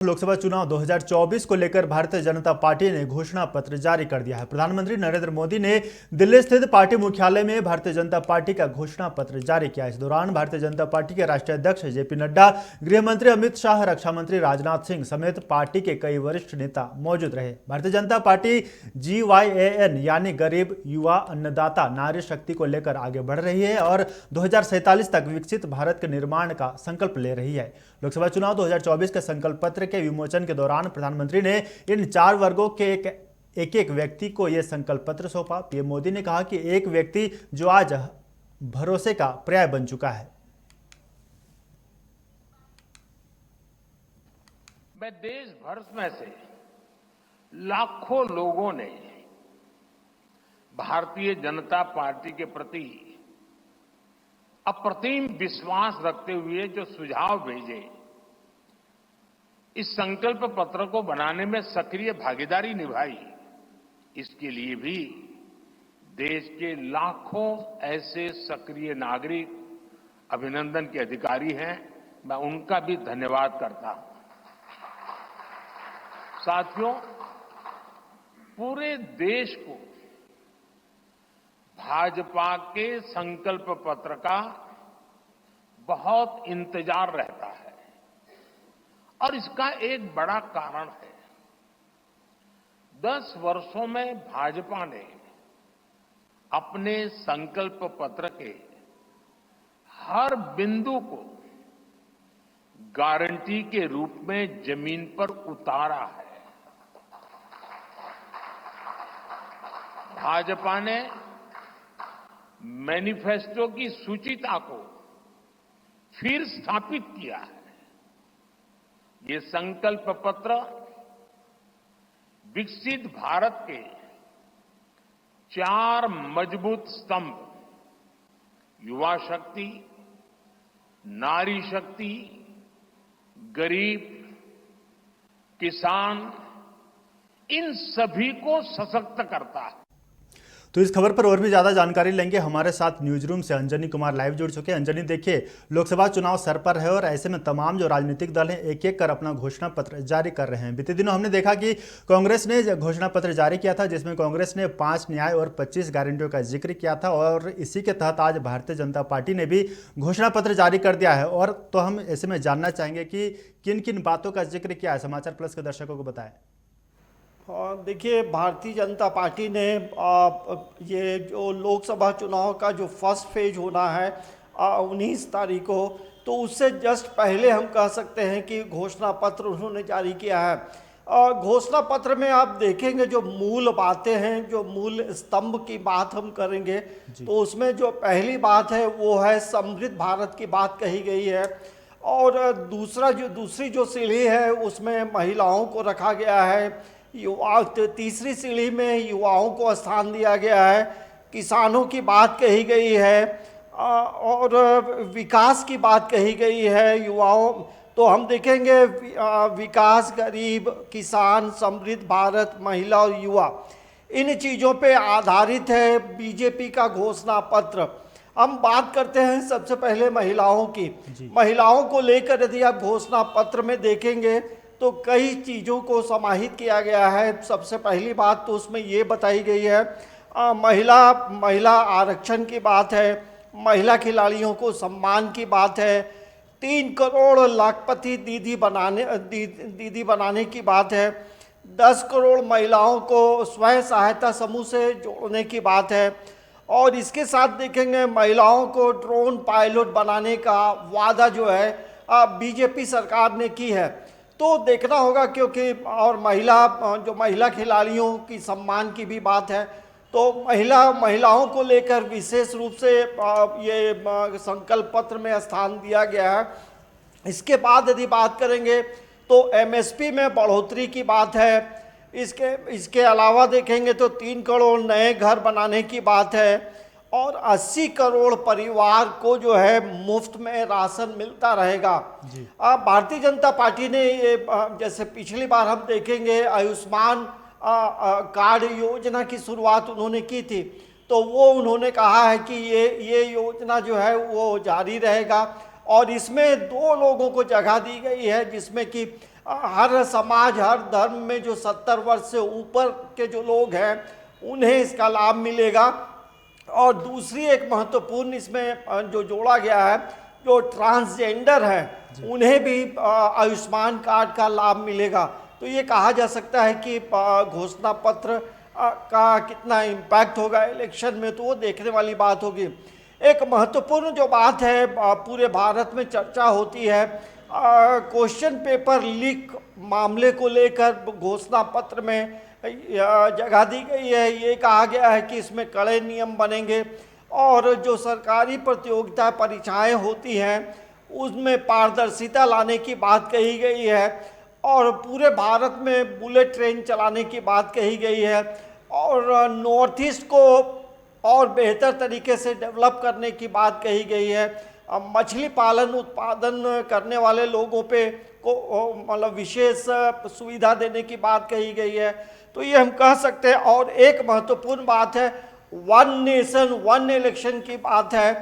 लोकसभा चुनाव 2024 को लेकर भारतीय जनता पार्टी ने घोषणा पत्र जारी कर दिया है। प्रधानमंत्री नरेंद्र मोदी ने दिल्ली स्थित पार्टी मुख्यालय में भारतीय जनता पार्टी का घोषणा पत्र जारी किया। इस दौरान भारतीय जनता पार्टी के राष्ट्रीय अध्यक्ष जेपी नड्डा, गृह मंत्री अमित शाह, रक्षा मंत्री राजनाथ सिंह समेत पार्टी के कई वरिष्ठ नेता मौजूद रहे। भारतीय जनता पार्टी GYAN यानी गरीब, युवा, अन्नदाता, नारी शक्ति को लेकर आगे बढ़ रही है और 2047 तक विकसित भारत के निर्माण का संकल्प ले रही है। लोकसभा चुनाव 2024 के संकल्प पत्र के विमोचन के दौरान प्रधानमंत्री ने इन 4 वर्गों के एक व्यक्ति को यह संकल्प पत्र सौंपा। पीएम मोदी ने कहा कि एक व्यक्ति जो आज भरोसे का पर्याय बन चुका है। मैं देश भर में से लाखों लोगों ने भारतीय जनता पार्टी के प्रति अप्रतिम विश्वास रखते हुए जो सुझाव भेजे, इस संकल्प पत्र को बनाने में सक्रिय भागीदारी निभाई, इसके लिए भी देश के लाखों ऐसे सक्रिय नागरिक अभिनंदन के अधिकारी हैं। मैं उनका भी धन्यवाद करता हूं। साथियों, पूरे देश को भाजपा के संकल्प पत्र का बहुत इंतजार रहता है और इसका एक बड़ा कारण है। 10 वर्षों में भाजपा ने अपने संकल्प पत्र के हर बिंदु को गारंटी के रूप में जमीन पर उतारा है। भाजपा ने मैनिफेस्टो की सूचिता को फिर स्थापित किया है। ये संकल्प पत्र विकसित भारत के 4 मजबूत स्तंभ, युवा शक्ति, नारी शक्ति, गरीब, किसान, इन सभी को सशक्त करता है। तो इस खबर पर और भी ज्यादा जानकारी लेंगे। हमारे साथ न्यूज रूम से अंजनी कुमार लाइव जुड़ चुके हैं। अंजनी, देखिए, लोकसभा चुनाव सर पर है और ऐसे में तमाम जो राजनीतिक दल हैं एक एक कर अपना घोषणा पत्र जारी कर रहे हैं। बीते दिनों हमने देखा कि कांग्रेस ने घोषणा पत्र जारी किया था, जिसमें कांग्रेस ने 5 न्याय और 25 गारंटियों का जिक्र किया था और इसी के तहत आज भारतीय जनता पार्टी ने भी घोषणा पत्र जारी कर दिया है। और तो हम ऐसे में जानना चाहेंगे कि किन किन बातों का जिक्र किया है। समाचार प्लस के दर्शकों को बताएं। देखिए, भारतीय जनता पार्टी ने ये जो लोकसभा चुनाव का जो फर्स्ट फेज होना है 19 तारीख को, तो उससे जस्ट पहले हम कह सकते हैं कि घोषणा पत्र उन्होंने जारी किया है। घोषणा पत्र में आप देखेंगे जो मूल बातें हैं, जो मूल स्तंभ की बात हम करेंगे, तो उसमें जो पहली बात है वो है समृद्ध भारत की बात कही गई है। और दूसरी जो सीढ़ी है उसमें महिलाओं को रखा गया है। तीसरी सीढ़ी में युवाओं को स्थान दिया गया है। किसानों की बात कही गई है और विकास की बात कही गई है। युवाओं तो हम देखेंगे विकास, गरीब, किसान, समृद्ध भारत, महिला और युवा, इन चीज़ों पे आधारित है बीजेपी का घोषणा पत्र। हम बात करते हैं सबसे पहले महिलाओं की। महिलाओं को लेकर यदि आप घोषणा पत्र में देखेंगे तो कई चीज़ों को समाहित किया गया है। सबसे पहली बात तो उसमें ये बताई गई है महिला आरक्षण की बात है, महिला खिलाड़ियों को सम्मान की बात है, 3 करोड़ लाखपति दीदी बनाने की बात है, 10 करोड़ महिलाओं को स्वयं सहायता समूह से जोड़ने की बात है। और इसके साथ देखेंगे महिलाओं को ड्रोन पायलट बनाने का वादा जो है बीजेपी सरकार ने की है। तो देखना होगा, क्योंकि और महिला खिलाड़ियों की सम्मान की भी बात है। तो महिलाओं को लेकर विशेष रूप से ये संकल्प पत्र में स्थान दिया गया है। इसके बाद यदि बात करेंगे तो MSP में बढ़ोतरी की बात है। इसके अलावा देखेंगे तो 3 करोड़ नए घर बनाने की बात है और 80 करोड़ परिवार को जो है मुफ्त में राशन मिलता रहेगा। भारतीय जनता पार्टी ने ये जैसे पिछली बार हम देखेंगे आयुष्मान कार्ड योजना की शुरुआत उन्होंने की थी, तो वो उन्होंने कहा है कि ये योजना जो है वो जारी रहेगा। और इसमें 2 लोगों को जगह दी गई है, जिसमें कि हर समाज, हर धर्म में जो 70 वर्ष से ऊपर के जो लोग हैं उन्हें इसका लाभ मिलेगा। और दूसरी एक महत्वपूर्ण इसमें जो जोड़ा गया है, जो ट्रांसजेंडर है उन्हें भी आयुष्मान कार्ड का लाभ मिलेगा। तो ये कहा जा सकता है कि घोषणा पत्र का कितना इम्पैक्ट होगा इलेक्शन में, तो वो देखने वाली बात होगी। एक महत्वपूर्ण जो बात है, पूरे भारत में चर्चा होती है, क्वेश्चन पेपर लीक मामले को लेकर घोषणा पत्र में जगह दी गई है। ये कहा गया है कि इसमें कड़े नियम बनेंगे और जो सरकारी प्रतियोगिता परीक्षाएं होती हैं उसमें पारदर्शिता लाने की बात कही गई है और पूरे भारत में बुलेट ट्रेन चलाने की बात कही गई है और नॉर्थ ईस्ट को और बेहतर तरीके से डेवलप करने की बात कही गई है। मछली पालन उत्पादन करने वाले लोगों पे को मतलब विशेष सुविधा देने की बात कही गई है। तो ये हम कह सकते हैं। और एक महत्वपूर्ण बात है, वन नेशन वन इलेक्शन की बात है।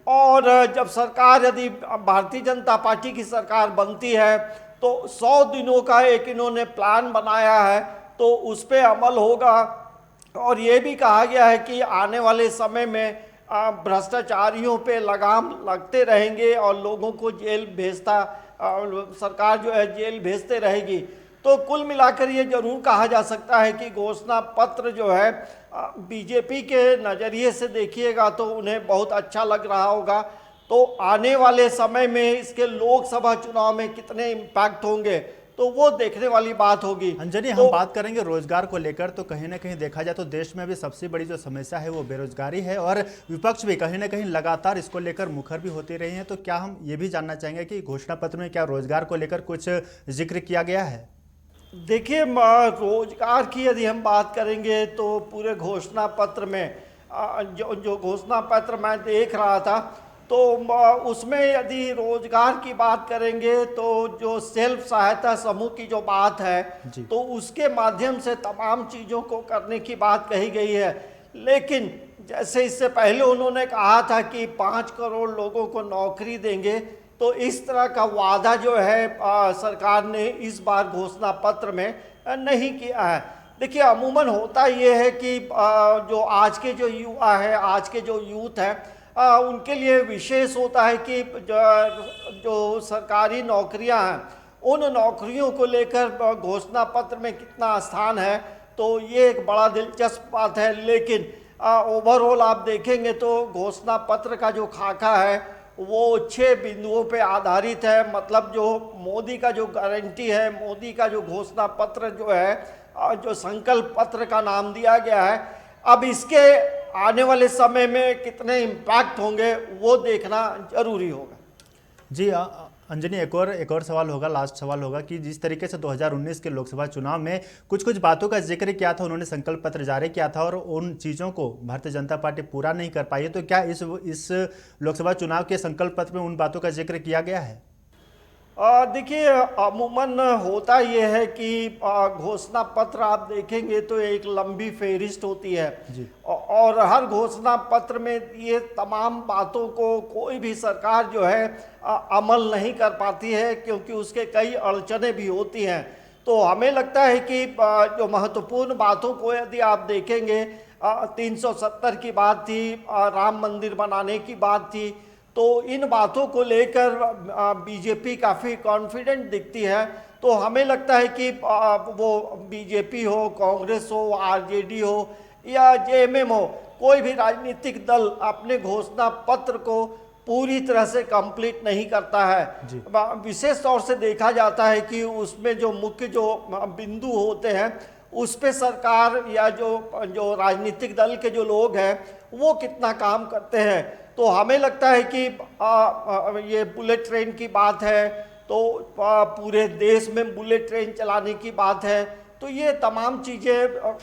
और जब सरकार, यदि भारतीय जनता पार्टी की सरकार बनती है तो 100 दिनों का एक इन्होंने प्लान बनाया है, तो उस पर अमल होगा। और ये भी कहा गया है कि आने वाले समय में भ्रष्टाचारियों पे लगाम लगते रहेंगे और लोगों को जेल भेजता, सरकार जो है जेल भेजते रहेगी। तो कुल मिलाकर ये जरूर कहा जा सकता है कि घोषणा पत्र जो है बीजेपी के नज़रिए से देखिएगा तो उन्हें बहुत अच्छा लग रहा होगा। तो आने वाले समय में इसके लोकसभा चुनाव में कितने इम्पैक्ट होंगे तो वो देखने वाली बात होगी। अंजनी, हम बात करेंगे रोजगार को लेकर, तो कहीं ना कहीं देखा जाए तो देश में अभी सबसे बड़ी जो समस्या है वो बेरोजगारी है और विपक्ष भी कहीं ना कहीं लगातार इसको लेकर मुखर भी होती रही है। तो क्या हम ये भी जानना चाहेंगे कि घोषणा पत्र में क्या रोजगार को लेकर कुछ जिक्र किया गया है? देखिए, रोजगार की यदि हम बात करेंगे तो पूरे घोषणा पत्र में जो घोषणा पत्र मैं देख रहा था तो उसमें यदि रोजगार की बात करेंगे तो जो सेल्फ सहायता समूह की जो बात है तो उसके माध्यम से तमाम चीज़ों को करने की बात कही गई है। लेकिन जैसे इससे पहले उन्होंने कहा था कि 5 करोड़ लोगों को नौकरी देंगे, तो इस तरह का वादा जो है सरकार ने इस बार घोषणा पत्र में नहीं किया है। देखिए, अमूमन होता ये है कि जो आज के जो युवा है, आज के जो यूथ है, उनके लिए विशेष होता है कि जो सरकारी नौकरियां हैं उन नौकरियों को लेकर घोषणा पत्र में कितना स्थान है, तो ये एक बड़ा दिलचस्प बात है। लेकिन ओवरऑल आप देखेंगे तो घोषणा पत्र का जो खाका है वो 6 बिंदुओं पे आधारित है। मतलब जो मोदी का जो गारंटी है, मोदी का जो घोषणा पत्र जो है, जो संकल्प पत्र का नाम दिया गया है, अब इसके आने वाले समय में कितने इम्पैक्ट होंगे वो देखना जरूरी होगा। जी अंजनी, एक और सवाल होगा, लास्ट सवाल होगा कि जिस तरीके से 2019 के लोकसभा चुनाव में कुछ बातों का जिक्र किया था, उन्होंने संकल्प पत्र जारी किया था और उन चीज़ों को भारतीय जनता पार्टी पूरा नहीं कर पाई है, तो क्या इस लोकसभा चुनाव के संकल्प पत्र में उन बातों का जिक्र किया गया है? देखिए, अमूमन होता ये है कि घोषणा पत्र आप देखेंगे तो एक लंबी फेहरिस्त होती है और हर घोषणा पत्र में ये तमाम बातों को कोई भी सरकार जो है अमल नहीं कर पाती है, क्योंकि उसके कई अड़चनें भी होती हैं। तो हमें लगता है कि जो महत्वपूर्ण बातों को यदि आप देखेंगे, 370 की बात थी, राम मंदिर बनाने की बात थी, तो इन बातों को लेकर बीजेपी काफ़ी कॉन्फिडेंट दिखती है। तो हमें लगता है कि वो बीजेपी हो, कांग्रेस हो, आरजेडी हो या जेएमएम हो, कोई भी राजनीतिक दल अपने घोषणा पत्र को पूरी तरह से कंप्लीट नहीं करता है। विशेष तौर से देखा जाता है कि उसमें जो मुख्य जो बिंदु होते हैं उस पे सरकार या जो राजनीतिक दल के जो लोग हैं वो कितना काम करते हैं। तो हमें लगता है कि ये बुलेट ट्रेन की बात है, तो पूरे देश में बुलेट ट्रेन चलाने की बात है, तो ये तमाम चीज़ें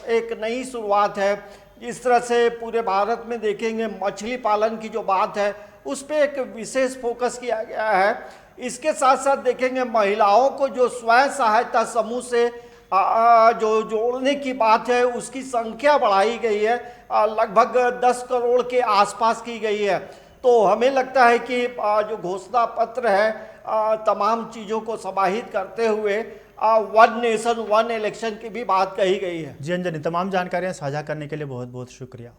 एक नई शुरुआत है। जिस तरह से पूरे भारत में देखेंगे मछली पालन की जो बात है उस पर एक विशेष फोकस किया गया है। इसके साथ साथ देखेंगे महिलाओं को जो स्वयं सहायता समूह से जो जोड़ने की बात है उसकी संख्या बढ़ाई गई है, लगभग 10 करोड़ के आसपास की गई है। तो हमें लगता है कि जो घोषणा पत्र है तमाम चीज़ों को समाहित करते हुए वन नेशन वन इलेक्शन की भी बात कही गई है। जी अंजनी, तमाम जानकारियां साझा करने के लिए बहुत बहुत शुक्रिया।